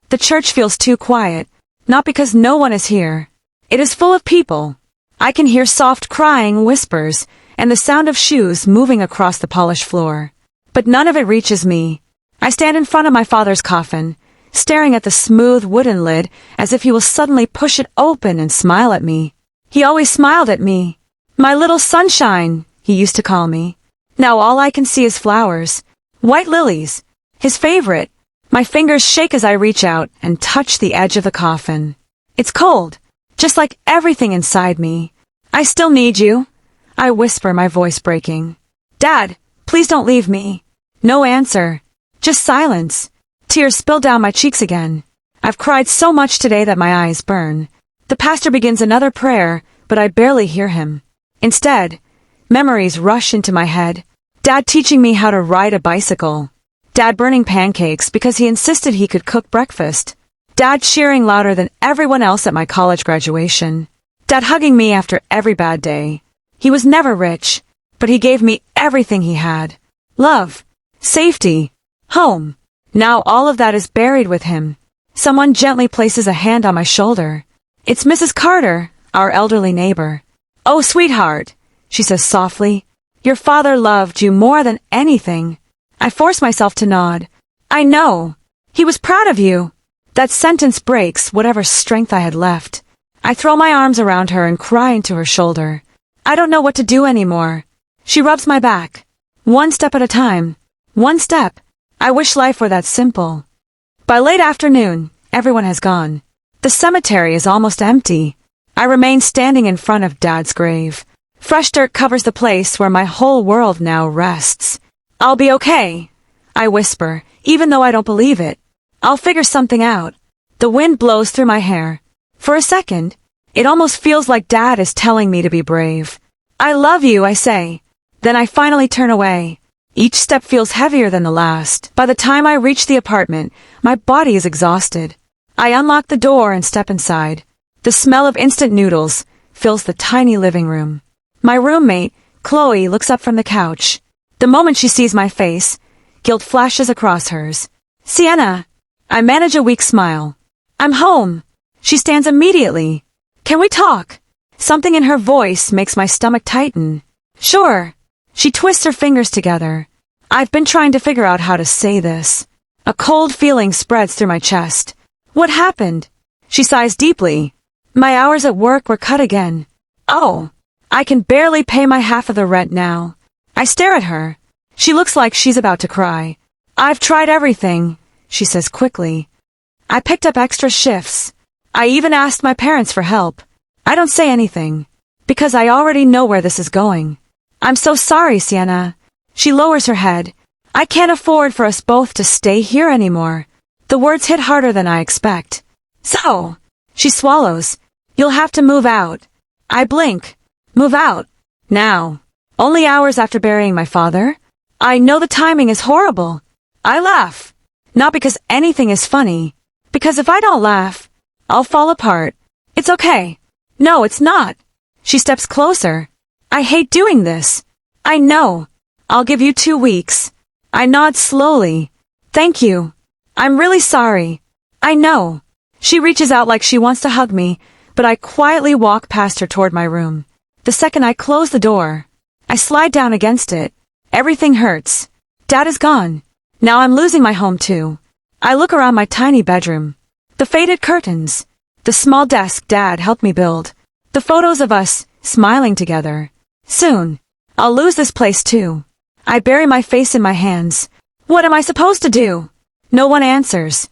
The church feels too quiet, not because no one is here. It is full of people. I can hear soft crying, whispers, and the sound of shoes moving across the polished floor. But none of it reaches me. I stand in front of my father's coffin, staring at the smooth wooden lid as if he will suddenly push it open and smile at me. He always smiled at me. My little sunshine, he used to call me. Now all I can see is flowers. White lilies. His favorite. My fingers shake as I reach out and touch the edge of the coffin. It's cold, just like everything inside me. I still need you, I whisper, my voice breaking. Dad, please don't leave me. No answer. Just silence. Tears spill down my cheeks again. I've cried so much today that my eyes burn. The pastor begins another prayer, but I barely hear him. Instead, memories rush into my head. Dad teaching me how to ride a bicycle. Dad burning pancakes because he insisted he could cook breakfast. Dad cheering louder than everyone else at my college graduation. Dad hugging me after every bad day. He was never rich, but he gave me everything he had. Love, safety, home. Now all of that is buried with him. Someone gently places a hand on my shoulder. It's Mrs. Carter, our elderly neighbor. Oh, sweetheart, she says softly. Your father loved you more than anything. I force myself to nod. I know. He was proud of you. That sentence breaks whatever strength I had left. I throw my arms around her and cry into her shoulder. I don't know what to do anymore. She rubs my back. One step at a time. One step. I wish life were that simple. By late afternoon, everyone has gone. The cemetery is almost empty. I remain standing in front of Dad's grave. Fresh dirt covers the place where my whole world now rests. I'll be okay, I whisper, even though I don't believe it. I'll figure something out. The wind blows through my hair. For a second, it almost feels like Dad is telling me to be brave. I love you, I say. Then I finally turn away. Each step feels heavier than the last. By the time I reach the apartment, my body is exhausted. I unlock the door and step inside. The smell of instant noodles fills the tiny living room. My roommate, Chloe, looks up from the couch. The moment she sees my face, guilt flashes across hers. Sienna. I manage a weak smile. I'm home. She stands immediately. Can we talk? Something in her voice makes my stomach tighten. Sure. She twists her fingers together. I've been trying to figure out how to say this. A cold feeling spreads through my chest. What happened? She sighs deeply. My hours at work were cut again. Oh, I can barely pay my half of the rent now. I stare at her. She looks like she's about to cry. I've tried everything, she says quickly. I picked up extra shifts. I even asked my parents for help. I don't say anything, because I already know where this is going. I'm so sorry, Sienna. She lowers her head. I can't afford for us both to stay here anymore. The words hit harder than I expect. So, she swallows. You'll have to move out. I blink. Move out. Now. Only hours after burying my father? I know the timing is horrible. I laugh. Not because anything is funny. Because if I don't laugh, I'll fall apart. It's okay. No, it's not. She steps closer. I hate doing this. I know. I'll give you 2 weeks. I nod slowly. Thank you. I'm really sorry. I know. She reaches out like she wants to hug me, but I quietly walk past her toward my room. The second I close the door, I slide down against it. Everything hurts. Dad is gone. Now I'm losing my home too. I look around my tiny bedroom. The faded curtains. The small desk Dad helped me build. The photos of us smiling together. Soon, I'll lose this place too. I bury my face in my hands. What am I supposed to do? No one answers.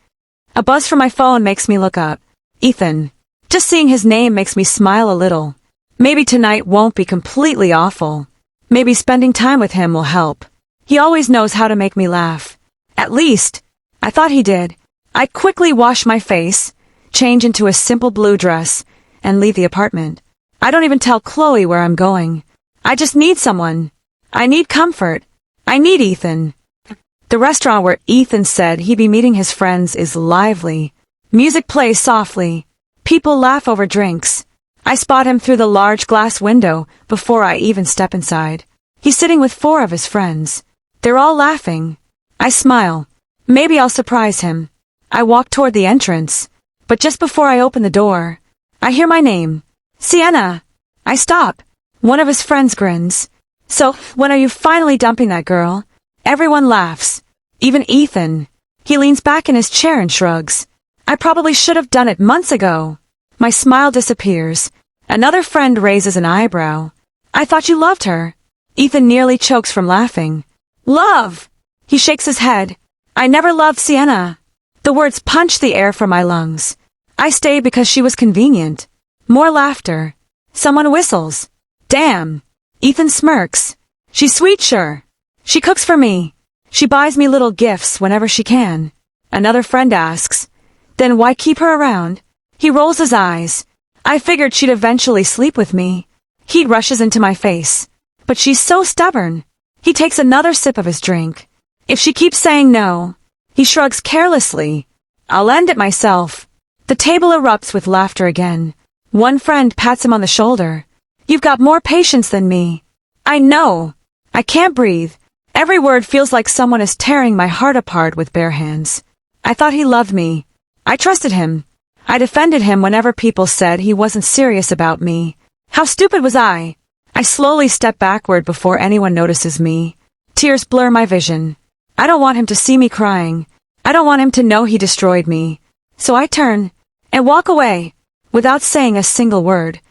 A buzz from my phone makes me look up. Ethan. Just seeing his name makes me smile a little. Maybe tonight won't be completely awful. Maybe spending time with him will help. He always knows how to make me laugh. At least, I thought he did. I quickly wash my face, change into a simple blue dress, and leave the apartment. I don't even tell Chloe where I'm going. I just need someone. I need comfort. I need Ethan. The restaurant where Ethan said he'd be meeting his friends is lively. Music plays softly. People laugh over drinks. I spot him through the large glass window before I even step inside. He's sitting with 4 of his friends. They're all laughing. I smile. Maybe I'll surprise him. I walk toward the entrance, but just before I open the door, I hear my name. Sienna! I stop. One of his friends grins. So, when are you finally dumping that girl? Everyone laughs. Even Ethan. He leans back in his chair and shrugs. I probably should have done it months ago. My smile disappears. Another friend raises an eyebrow. I thought you loved her. Ethan nearly chokes from laughing. Love! He shakes his head. I never loved Sienna. The words punch the air from my lungs. I stay because she was convenient. More laughter. Someone whistles. Damn. Ethan smirks. She's sweet, sure. She cooks for me. She buys me little gifts whenever she can. Another friend asks, then why keep her around? He rolls his eyes. I figured she'd eventually sleep with me. Heat rushes into my face. But she's so stubborn. He takes another sip of his drink. If she keeps saying no, he shrugs carelessly. I'll end it myself. The table erupts with laughter again. One friend pats him on the shoulder. You've got more patience than me. I know. I can't breathe. Every word feels like someone is tearing my heart apart with bare hands. I thought he loved me. I trusted him. I defended him whenever people said he wasn't serious about me. How stupid was I? I slowly step backward before anyone notices me. Tears blur my vision. I don't want him to see me crying. I don't want him to know he destroyed me. So I turn and walk away without saying a single word.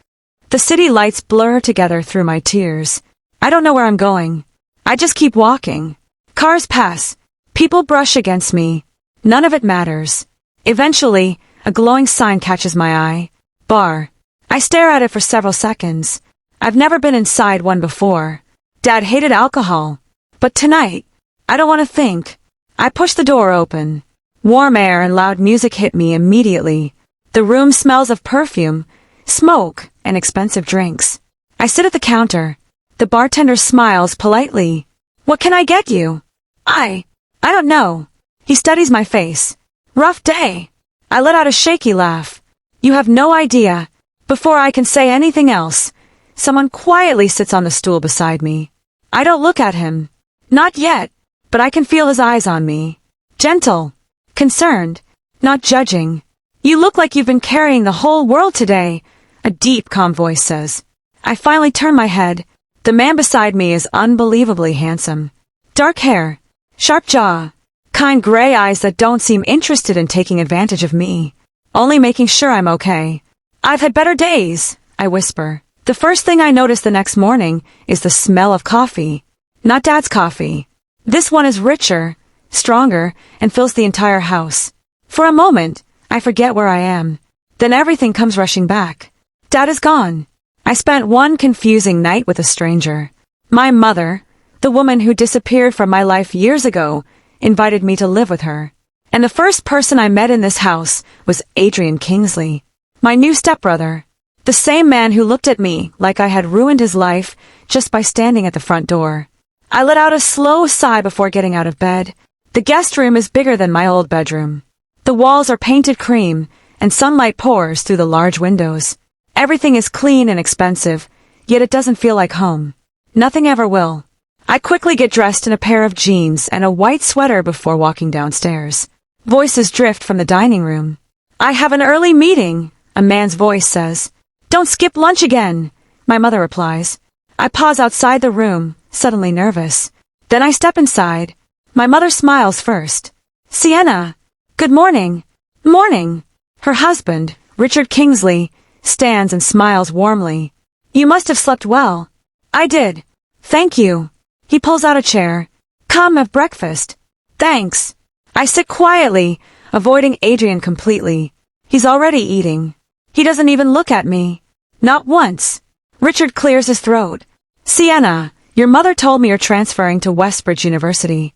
The city lights blur together through my tears. I don't know where I'm going. I just keep walking. Cars pass. People brush against me. None of it matters. Eventually, a glowing sign catches my eye. Bar. I stare at it for several seconds. I've never been inside one before. Dad hated alcohol. But tonight, I don't want to think. I push the door open. Warm air and loud music hit me immediately. The room smells of perfume, smoke, and expensive drinks. I sit at the counter. The bartender smiles politely. What can I get you? I don't know. He studies my face. Rough day. I let out a shaky laugh. You have no idea. Before I can say anything else, someone quietly sits on the stool beside me. I don't look at him. Not yet, but I can feel his eyes on me. Gentle. Concerned. Not judging. You look like you've been carrying the whole world today, a deep, calm voice says. I finally turn my head. The man beside me is unbelievably handsome. Dark hair, sharp jaw, kind gray eyes that don't seem interested in taking advantage of me, only making sure I'm okay. I've had better days, I whisper. The first thing I notice the next morning is the smell of coffee. Not Dad's coffee. This one is richer, stronger, and fills the entire house. For a moment, I forget where I am. Then everything comes rushing back. Dad is gone. I spent one confusing night with a stranger. My mother, the woman who disappeared from my life years ago, invited me to live with her. And the first person I met in this house was Adrian Kingsley, my new stepbrother. The same man who looked at me like I had ruined his life just by standing at the front door. I let out a slow sigh before getting out of bed. The guest room is bigger than my old bedroom. The walls are painted cream, and sunlight pours through the large windows. Everything is clean and expensive, yet it doesn't feel like home. Nothing ever will. I quickly get dressed in a pair of jeans and a white sweater before walking downstairs. Voices drift from the dining room. I have an early meeting, a man's voice says. Don't skip lunch again, my mother replies. I pause outside the room, suddenly nervous. Then I step inside. My mother smiles first. Sienna. Good morning. Morning. Her husband, Richard Kingsley, stands and smiles warmly. You must have slept well. I did. Thank you. He pulls out a chair. Come have breakfast. Thanks. I sit quietly, avoiding Adrian completely. He's already eating. He doesn't even look at me. Not once. Richard clears his throat. Sienna, your mother told me you're transferring to Westbridge University.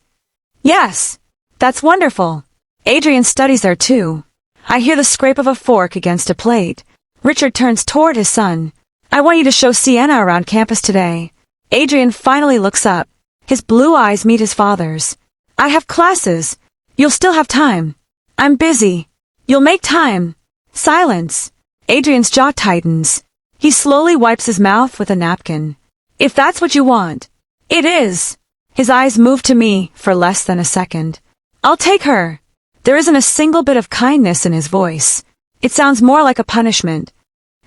Yes. That's wonderful. Adrian studies there too. I hear the scrape of a fork against a plate. Richard turns toward his son. I want you to show Sienna around campus today. Adrian finally looks up. His blue eyes meet his father's. I have classes. You'll still have time. I'm busy. You'll make time. Silence. Adrian's jaw tightens. He slowly wipes his mouth with a napkin. If that's what you want. It is. His eyes move to me for less than a second. I'll take her. There isn't a single bit of kindness in his voice. It sounds more like a punishment.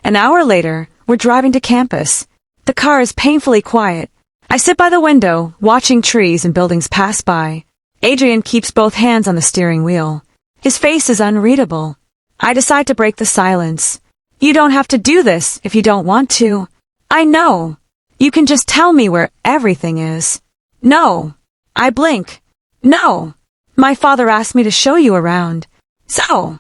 An hour later, we're driving to campus. The car is painfully quiet. I sit by the window, watching trees and buildings pass by. Adrian keeps both hands on the steering wheel. His face is unreadable. I decide to break the silence. You don't have to do this if you don't want to. I know. You can just tell me where everything is. No. I blink. No. My father asked me to show you around. So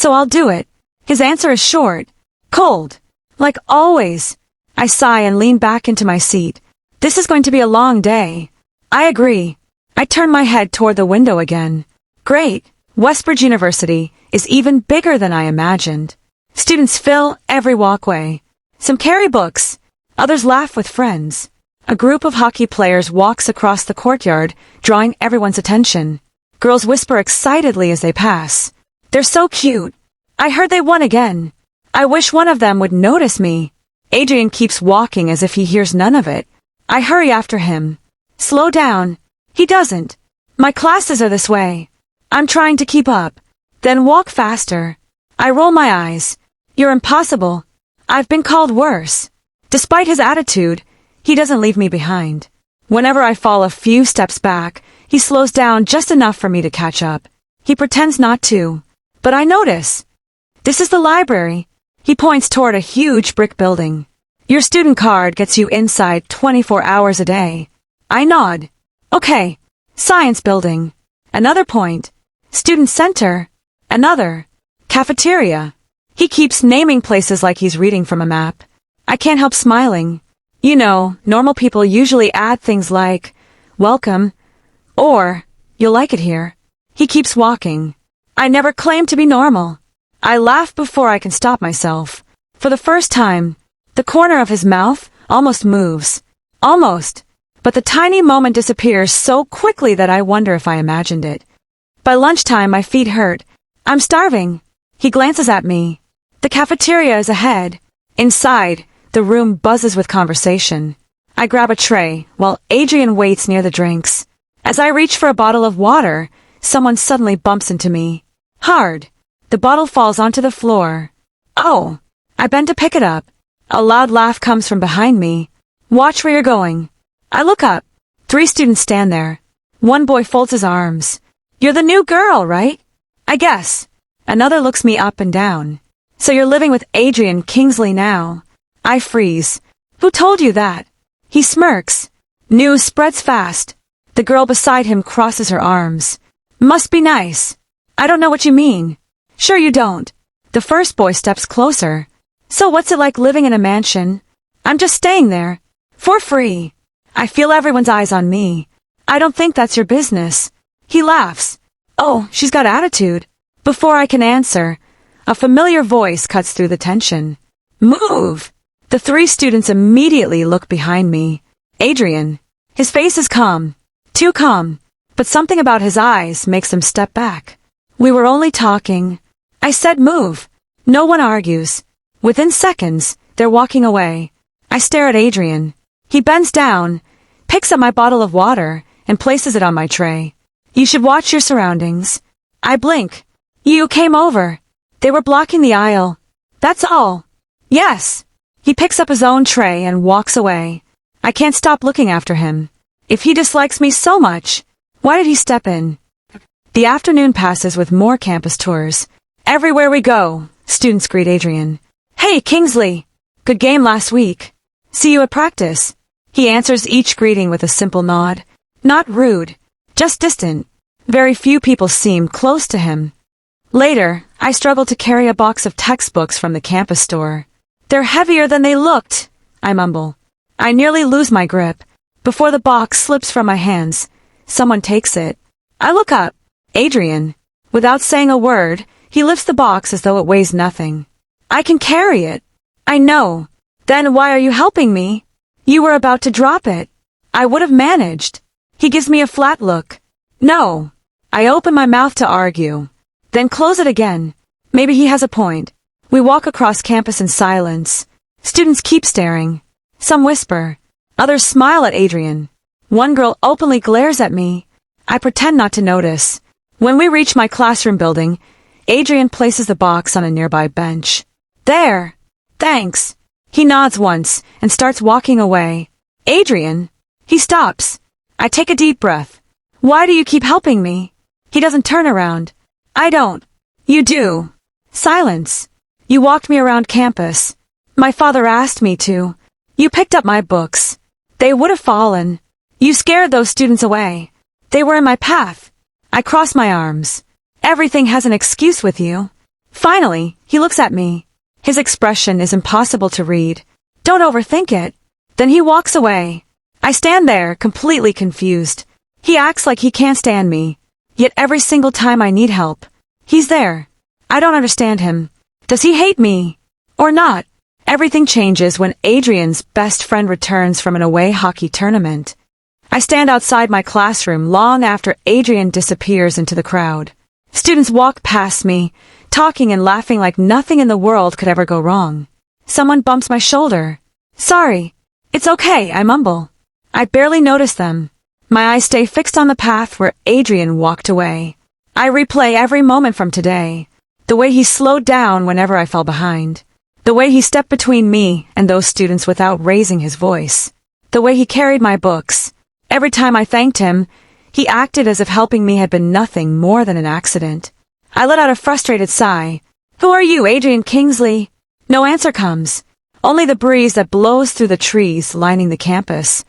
I'll do it. His answer is short. Cold. Like always. I sigh and lean back into my seat. This is going to be a long day. I agree. I turn my head toward the window again. Great. Westbridge University is even bigger than I imagined. Students fill every walkway. Some carry books. Others laugh with friends. A group of hockey players walks across the courtyard, drawing everyone's attention. Girls whisper excitedly as they pass. They're so cute. I heard they won again. I wish one of them would notice me. Adrian keeps walking as if he hears none of it. I hurry after him. Slow down. He doesn't. My classes are this way. I'm trying to keep up. Then walk faster. I roll my eyes. You're impossible. I've been called worse. Despite his attitude, he doesn't leave me behind. Whenever I fall a few steps back, he slows down just enough for me to catch up. He pretends not to. But I notice. This is the library. He points toward a huge brick building. Your student card gets you inside 24 hours a day. I nod. Okay. Science building. Another point. Student center. Another. Cafeteria. He keeps naming places like he's reading from a map. I can't help smiling. You know, normal people usually add things like, welcome, or, you'll like it here. He keeps walking. I never claimed to be normal. I laugh before I can stop myself. For the first time, the corner of his mouth almost moves. Almost. But the tiny moment disappears so quickly that I wonder if I imagined it. By lunchtime, my feet hurt. I'm starving. He glances at me. The cafeteria is ahead. Inside, the room buzzes with conversation. I grab a tray, while Adrian waits near the drinks. As I reach for a bottle of water, someone suddenly bumps into me. Hard. The bottle falls onto the floor. Oh! I bend to pick it up. A loud laugh comes from behind me. Watch where you're going. I look up. 3 students stand there. One boy folds his arms. You're the new girl, right? I guess. Another looks me up and down. So you're living with Adrian Kingsley now. I freeze. Who told you that? He smirks. News spreads fast. The girl beside him crosses her arms. Must be nice. I don't know what you mean. Sure you don't. The first boy steps closer. So what's it like living in a mansion? I'm just staying there. For free. I feel everyone's eyes on me. I don't think that's your business. He laughs. Oh, she's got attitude. Before I can answer, a familiar voice cuts through the tension. Move! The 3 students immediately look behind me. Adrian. His face is calm. Too calm. But something about his eyes makes him step back. We were only talking. I said move. No one argues. Within seconds, they're walking away. I stare at Adrian. He bends down, picks up my bottle of water, and places it on my tray. You should watch your surroundings. I blink. You came over. They were blocking the aisle. That's all. Yes. He picks up his own tray and walks away. I can't stop looking after him. If he dislikes me so much, why did he step in? The afternoon passes with more campus tours. Everywhere we go, students greet Adrian. Hey, Kingsley! Good game last week. See you at practice. He answers each greeting with a simple nod. Not rude, just distant. Very few people seem close to him. Later, I struggle to carry a box of textbooks from the campus store. They're heavier than they looked, I mumble. I nearly lose my grip. Before the box slips from my hands, someone takes it. I look up. Adrian. Without saying a word, he lifts the box as though it weighs nothing. I can carry it. I know. Then why are you helping me? You were about to drop it. I would have managed. He gives me a flat look. No. I open my mouth to argue. Then close it again. Maybe he has a point. We walk across campus in silence. Students keep staring. Some whisper. Others smile at Adrian. One girl openly glares at me. I pretend not to notice. When we reach my classroom building, Adrian places the box on a nearby bench. There! Thanks! He nods once and starts walking away. Adrian! He stops. I take a deep breath. Why do you keep helping me? He doesn't turn around. I don't. You do. Silence. You walked me around campus. My father asked me to. You picked up my books. They would have fallen. You scared those students away. They were in my path. I cross my arms. Everything has an excuse with you. Finally, he looks at me. His expression is impossible to read. Don't overthink it. Then he walks away. I stand there, completely confused. He acts like he can't stand me. Yet every single time I need help, he's there. I don't understand him. Does he hate me? Or not? Everything changes when Adrian's best friend returns from an away hockey tournament. I stand outside my classroom long after Adrian disappears into the crowd. Students walk past me, talking and laughing like nothing in the world could ever go wrong. Someone bumps my shoulder. Sorry. It's okay, I mumble. I barely notice them. My eyes stay fixed on the path where Adrian walked away. I replay every moment from today. The way he slowed down whenever I fell behind. The way he stepped between me and those students without raising his voice. The way he carried my books. Every time I thanked him, he acted as if helping me had been nothing more than an accident. I let out a frustrated sigh. Who are you, Adrian Kingsley? No answer comes. Only the breeze that blows through the trees lining the campus.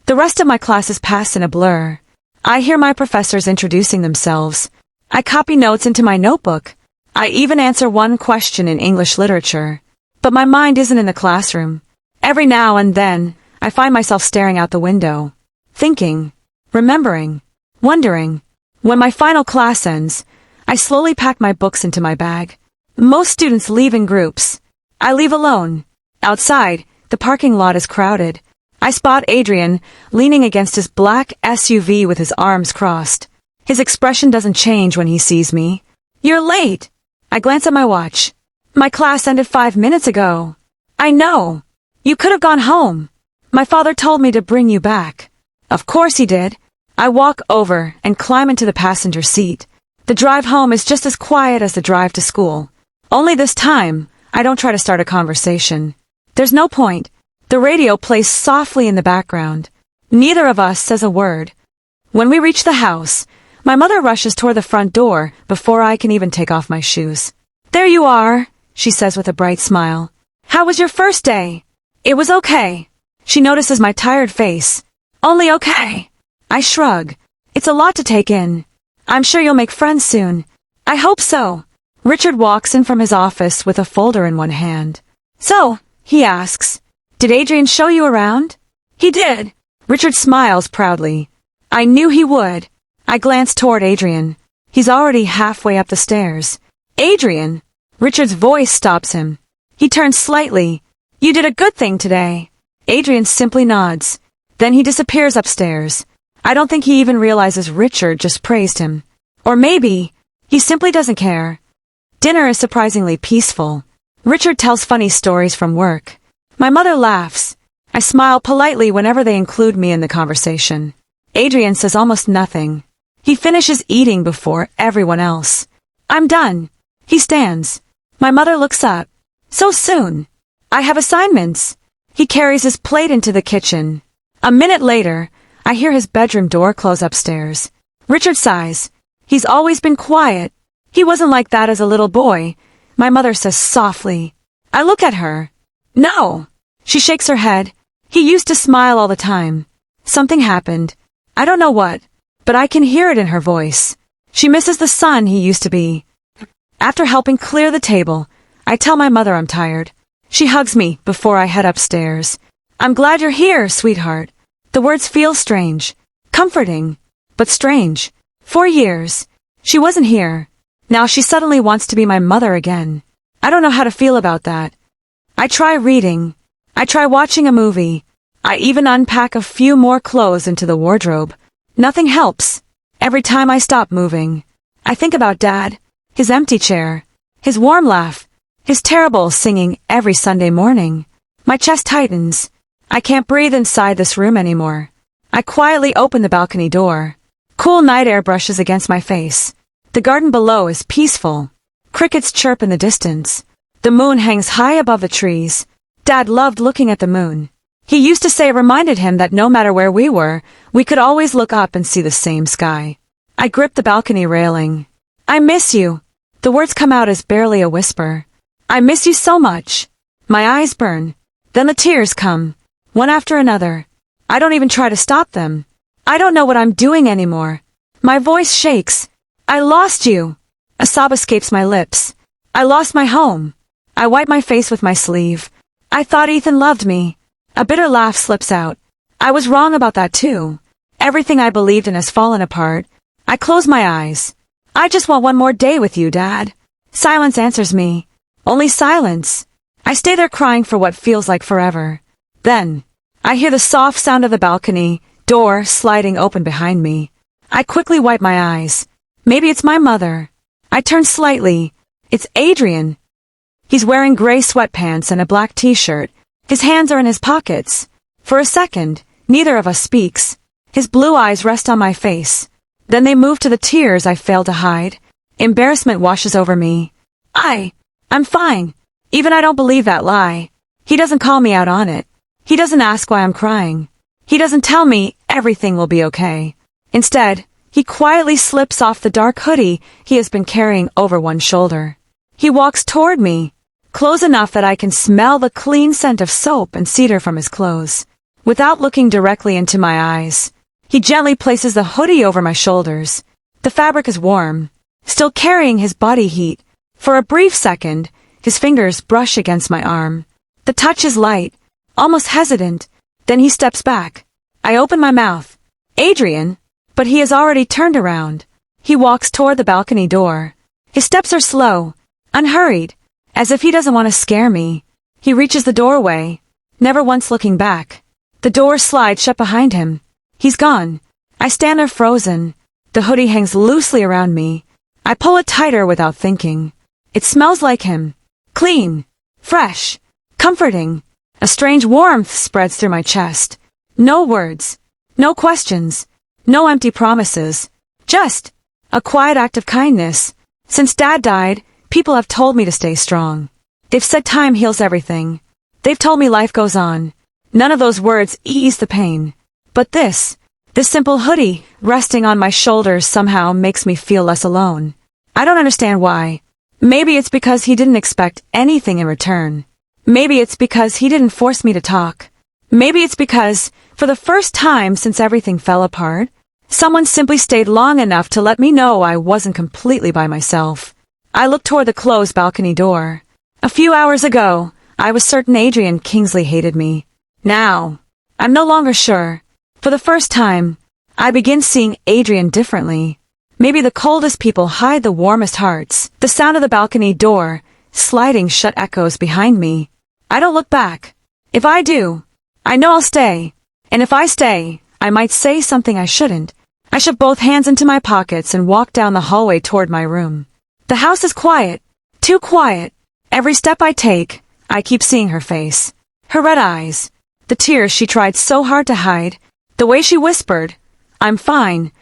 The rest of my classes pass in a blur. I hear my professors introducing themselves. I copy notes into my notebook. I even answer one question in English literature. But my mind isn't in the classroom. Every now and then, I find myself staring out the window. Thinking. Remembering. Wondering. When my final class ends, I slowly pack my books into my bag. Most students leave in groups. I leave alone. Outside, the parking lot is crowded. I spot Adrian leaning against his black SUV with his arms crossed. His expression doesn't change when he sees me. You're late. I glance at my watch. My class ended 5 minutes ago. I know. You could have gone home. My father told me to bring you back. Of course he did. I walk over and climb into the passenger seat. The drive home is just as quiet as the drive to school. Only this time, I don't try to start a conversation. There's no point. The radio plays softly in the background. Neither of us says a word. When we reach the house, my mother rushes toward the front door before I can even take off my shoes. There you are, she says with a bright smile. How was your first day? It was okay. She notices my tired face. Only okay. I shrug. It's a lot to take in. I'm sure you'll make friends soon. I hope so. Richard walks in from his office with a folder in one hand. So, he asks, did Adrian show you around? He did. Richard smiles proudly. I knew he would. I glance toward Adrian. He's already halfway up the stairs. Adrian! Richard's voice stops him. He turns slightly. You did a good thing today. Adrian simply nods. Then he disappears upstairs. I don't think he even realizes Richard just praised him. Or maybe he simply doesn't care. Dinner is surprisingly peaceful. Richard tells funny stories from work. My mother laughs. I smile politely whenever they include me in the conversation. Adrian says almost nothing. He finishes eating before everyone else. I'm done. He stands. My mother looks up. So soon. I have assignments. He carries his plate into the kitchen. A minute later, I hear his bedroom door close upstairs. Richard sighs. He's always been quiet. He wasn't like that as a little boy. My mother says softly. I look at her. No. She shakes her head. He used to smile all the time. Something happened. I don't know what, but I can hear it in her voice. She misses the son he used to be. After helping clear the table, I tell my mother I'm tired. She hugs me before I head upstairs. I'm glad you're here, sweetheart. The words feel strange. Comforting. But strange. 4 years. She wasn't here. Now she suddenly wants to be my mother again. I don't know how to feel about that. I try reading. I try watching a movie. I even unpack a few more clothes into the wardrobe. Nothing helps. Every time I stop moving, I think about Dad, his empty chair, his warm laugh, his terrible singing every Sunday morning. My chest tightens. I can't breathe inside this room anymore. I quietly open the balcony door. Cool night air brushes against my face. The garden below is peaceful. Crickets chirp in the distance. The moon hangs high above the trees. Dad loved looking at the moon. He used to say it reminded him that no matter where we were, we could always look up and see the same sky. I gripped the balcony railing. I miss you. The words come out as barely a whisper. I miss you so much. My eyes burn. Then the tears come, one after another. I don't even try to stop them. I don't know what I'm doing anymore. My voice shakes. I lost you. A sob escapes my lips. I lost my home. I wipe my face with my sleeve. I thought Ethan loved me. A bitter laugh slips out. I was wrong about that too. Everything I believed in has fallen apart. I close my eyes. I just want one more day with you, Dad. Silence answers me. Only silence. I stay there crying for what feels like forever. Then, I hear the soft sound of the balcony door sliding open behind me. I quickly wipe my eyes. Maybe it's my mother. I turn slightly. It's Adrian. He's wearing gray sweatpants and a black t-shirt. His hands are in his pockets. For a second, neither of us speaks. His blue eyes rest on my face. Then they move to the tears I failed to hide. Embarrassment washes over me. I'm fine. Even I don't believe that lie. He doesn't call me out on it. He doesn't ask why I'm crying. He doesn't tell me everything will be okay. Instead, he quietly slips off the dark hoodie he has been carrying over one shoulder. He walks toward me, close enough that I can smell the clean scent of soap and cedar from his clothes. Without looking directly into my eyes, he gently places the hoodie over my shoulders. The fabric is warm, still carrying his body heat. For a brief second, his fingers brush against my arm. The touch is light, almost hesitant. Then he steps back. I open my mouth. Adrian, but he has already turned around. He walks toward the balcony door. His steps are slow, unhurried, as if he doesn't want to scare me. He reaches the doorway, never once looking back. The door slides shut behind him. He's gone. I stand there frozen. The hoodie hangs loosely around me. I pull it tighter without thinking. It smells like him. Clean, fresh, comforting. A strange warmth spreads through my chest. No words, no questions, no empty promises. Just a quiet act of kindness. Since Dad died, people have told me to stay strong. They've said time heals everything. They've told me life goes on. None of those words ease the pain. But this simple hoodie resting on my shoulders somehow makes me feel less alone. I don't understand why. Maybe it's because he didn't expect anything in return. Maybe it's because he didn't force me to talk. Maybe it's because, for the first time since everything fell apart, someone simply stayed long enough to let me know I wasn't completely by myself. I looked toward the closed balcony door. A few hours ago, I was certain Adrian Kingsley hated me. Now, I'm no longer sure. For the first time, I begin seeing Adrian differently. Maybe the coldest people hide the warmest hearts. The sound of the balcony door sliding shut echoes behind me. I don't look back. If I do, I know I'll stay. And if I stay, I might say something I shouldn't. I shove both hands into my pockets and walk down the hallway toward my room. The house is quiet. Too quiet. Every step I take, I keep seeing her face. Her red eyes. The tears she tried so hard to hide. The way she whispered, "I'm fine,"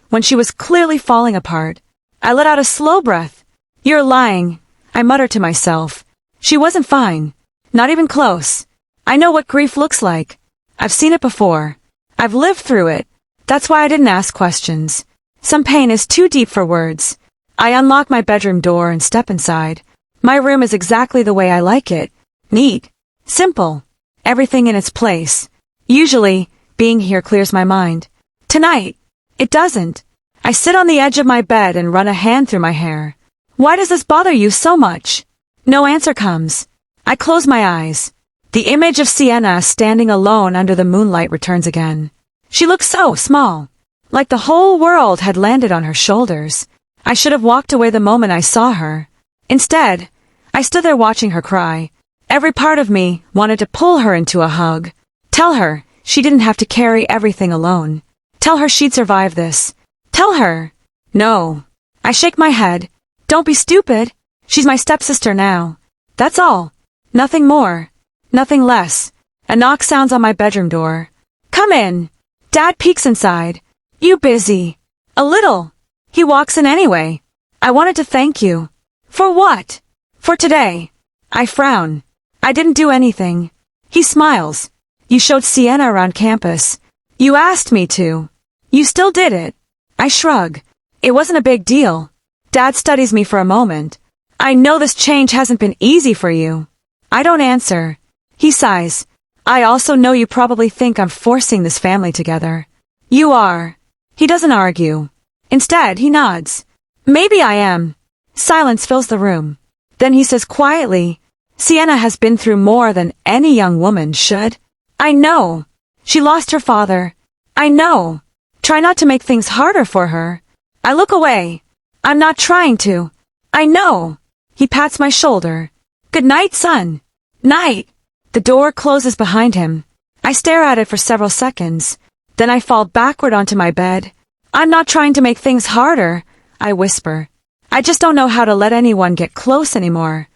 when she was clearly falling apart. I let out a slow breath. "You're lying," I muttered to myself. She wasn't fine. Not even close. I know what grief looks like. I've seen it before. I've lived through it. That's why I didn't ask questions. Some pain is too deep for words. I unlock my bedroom door and step inside. My room is exactly the way I like it. Neat. Simple. Everything in its place. Usually, being here clears my mind. Tonight, it doesn't. I sit on the edge of my bed and run a hand through my hair. Why does this bother you so much? No answer comes. I close my eyes. The image of Sienna standing alone under the moonlight returns again. She looks so small, like the whole world had landed on her shoulders. I should have walked away the moment I saw her. Instead, I stood there watching her cry. Every part of me wanted to pull her into a hug. Tell her she didn't have to carry everything alone. Tell her she'd survive this. Tell her. No. I shake my head. Don't be stupid. She's my stepsister now. That's all. Nothing more. Nothing less. A knock sounds on my bedroom door. Come in. Dad peeks inside. You busy? A little. He walks in anyway. I wanted to thank you. For what? For today. I frown. I didn't do anything. He smiles. You showed Sienna around campus. You asked me to. You still did it. I shrug. It wasn't a big deal. Dad studies me for a moment. I know this change hasn't been easy for you. I don't answer. He sighs. I also know you probably think I'm forcing this family together. You are. He doesn't argue. Instead, he nods. Maybe I am. Silence fills the room. Then he says quietly, Sienna has been through more than any young woman should. I know. She lost her father. I know. Try not to make things harder for her. I look away. I'm not trying to. I know. He pats my shoulder. Good night, son. Night. The door closes behind him. I stare at it for several seconds. Then I fall backward onto my bed. I'm not trying to make things harder, I whisper. I just don't know how to let anyone get close anymore.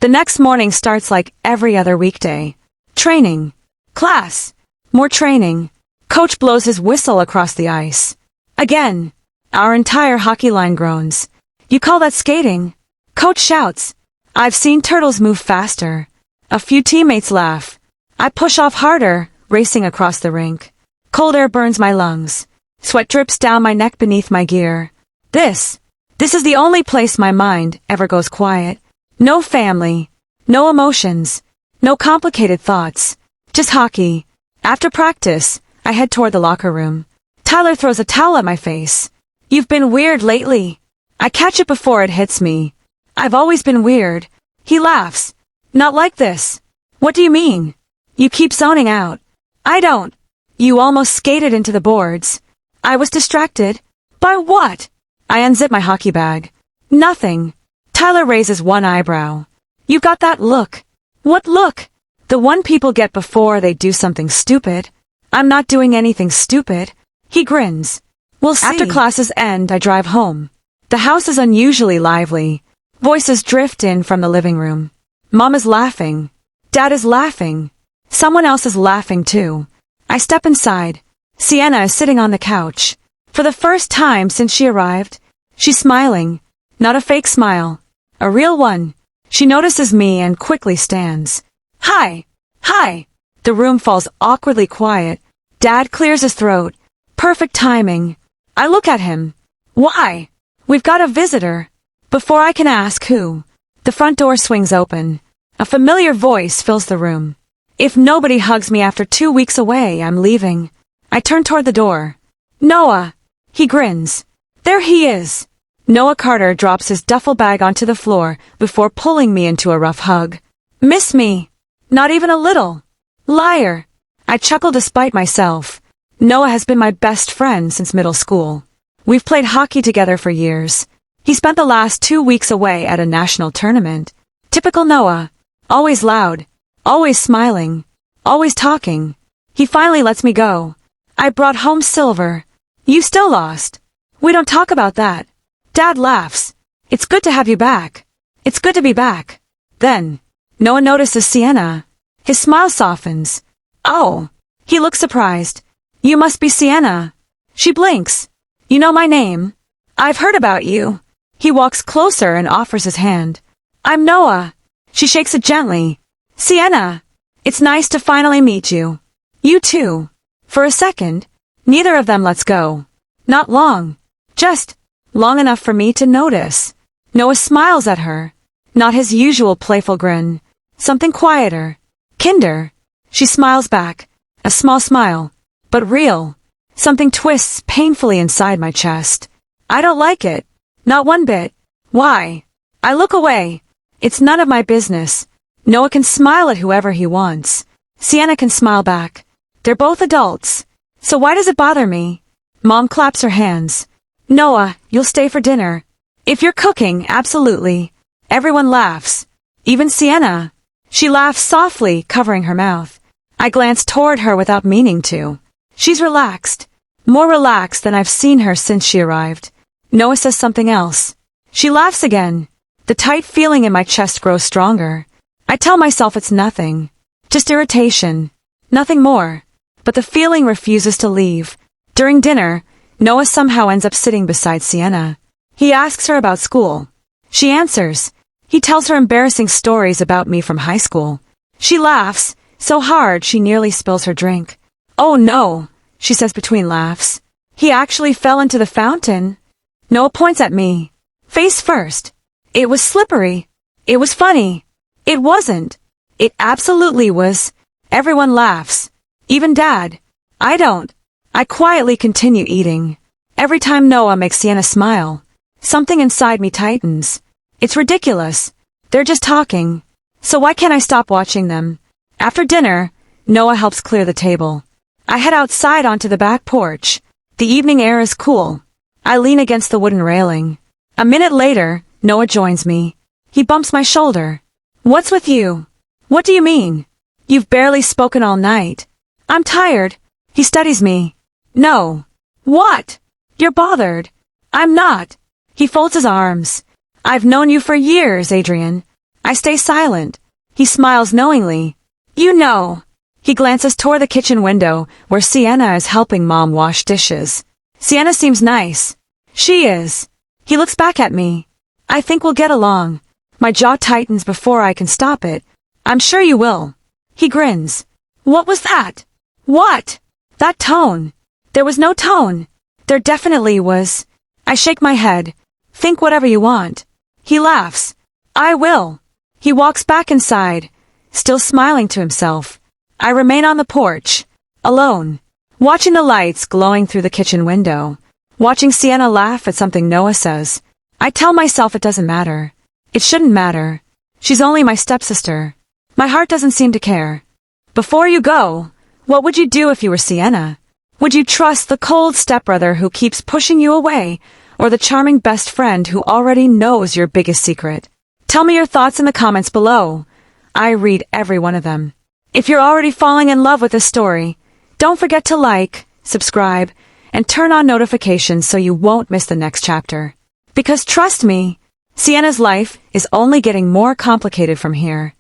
The next morning starts like every other weekday. Training. Class. More training. Coach blows his whistle across the ice. Again. Our entire hockey line groans. You call that skating? Coach shouts. I've seen turtles move faster. A few teammates laugh. I push off harder, racing across the rink. Cold air burns my lungs. Sweat drips down my neck beneath my gear. This is the only place my mind ever goes quiet. No family. No emotions. No complicated thoughts. Just hockey. After practice, I head toward the locker room. Tyler throws a towel at my face. You've been weird lately. I catch it before it hits me. I've always been weird. He laughs. Not like this. What do you mean? You keep zoning out. I don't. You almost skated into the boards. I was distracted. By what? I unzip my hockey bag. Nothing. Tyler raises one eyebrow. You got that look. What look? The one people get before they do something stupid. I'm not doing anything stupid. He grins. We'll see. After classes end, I drive home. The house is unusually lively. Voices drift in from the living room. Mom is laughing. Dad is laughing. Someone else is laughing too. I step inside. Sienna is sitting on the couch. For the first time since she arrived, she's smiling. Not a fake smile. A real one. She notices me and quickly stands. Hi. Hi. The room falls awkwardly quiet. Dad clears his throat. Perfect timing. I look at him. Why? We've got a visitor. Before I can ask who, the front door swings open. A familiar voice fills the room. If nobody hugs me after 2 weeks away, I'm leaving. I turn toward the door. Noah. He grins. There he is. Noah Carter drops his duffel bag onto the floor before pulling me into a rough hug. Miss me? Not even a little. Liar. I chuckle despite myself. Noah has been my best friend since middle school. We've played hockey together for years. He spent the last 2 weeks away at a national tournament. Typical Noah. Always loud. Always smiling. Always talking. He finally lets me go. I brought home silver. You still lost. We don't talk about that. Dad laughs. It's good to have you back. It's good to be back. Then, Noah notices Sienna. His smile softens. Oh. He looks surprised. You must be Sienna. She blinks. You know my name? I've heard about you. He walks closer and offers his hand. I'm Noah. She shakes it gently. Sienna. It's nice to finally meet you. You too. For a second, neither of them lets go. Not long. Just long enough for me to notice. Noah smiles at her. Not his usual playful grin. Something quieter. Kinder. She smiles back. A small smile. But real. Something twists painfully inside my chest. I don't like it. Not one bit. Why? I look away. It's none of my business. Noah can smile at whoever he wants. Sienna can smile back. They're both adults. So why does it bother me? Mom claps her hands. Noah, you'll stay for dinner. If you're cooking, absolutely. Everyone laughs. Even Sienna. She laughs softly, covering her mouth. I glance toward her without meaning to. She's relaxed. More relaxed than I've seen her since she arrived. Noah says something else. She laughs again. The tight feeling in my chest grows stronger. I tell myself it's nothing. Just irritation. Nothing more. But the feeling refuses to leave. During dinner, Noah somehow ends up sitting beside Sienna. He asks her about school. She answers. He tells her embarrassing stories about me from high school. She laughs, so hard she nearly spills her drink. "Oh no," she says between laughs. "He actually fell into the fountain." Noah points at me. Face first. "It was slippery. It was funny." "It wasn't." "It absolutely was." Everyone laughs. Even Dad. I don't. I quietly continue eating. Every time Noah makes Sienna smile, something inside me tightens. It's ridiculous. They're just talking. So why can't I stop watching them? After dinner, Noah helps clear the table. I head outside onto the back porch. The evening air is cool. I lean against the wooden railing. A minute later, Noah joins me. He bumps my shoulder. "What's with you?" "What do you mean? You've barely spoken all night." "I'm tired." He studies me. "No." "What?" "You're bothered." "I'm not." He folds his arms. "I've known you for years, Adrian." I stay silent. He smiles knowingly. "You know." He glances toward the kitchen window, where Sienna is helping Mom wash dishes. Sienna seems nice. She is. He looks back at me. "I think we'll get along." My jaw tightens before I can stop it. "I'm sure you will." He grins. "What was that?" "What?" "That tone." "There was no tone." "There definitely was." I shake my head. "Think whatever you want." He laughs. "I will." He walks back inside, still smiling to himself. I remain on the porch, alone, watching the lights glowing through the kitchen window, watching Sienna laugh at something Noah says. I tell myself it doesn't matter. It shouldn't matter. She's only my stepsister. My heart doesn't seem to care. Before you go, what would you do if you were Sienna? Would you trust the cold stepbrother who keeps pushing you away, or the charming best friend who already knows your biggest secret? Tell me your thoughts in the comments below. I read every one of them. If you're already falling in love with this story, don't forget to like, subscribe, and turn on notifications so you won't miss the next chapter. Because trust me, Sienna's life is only getting more complicated from here.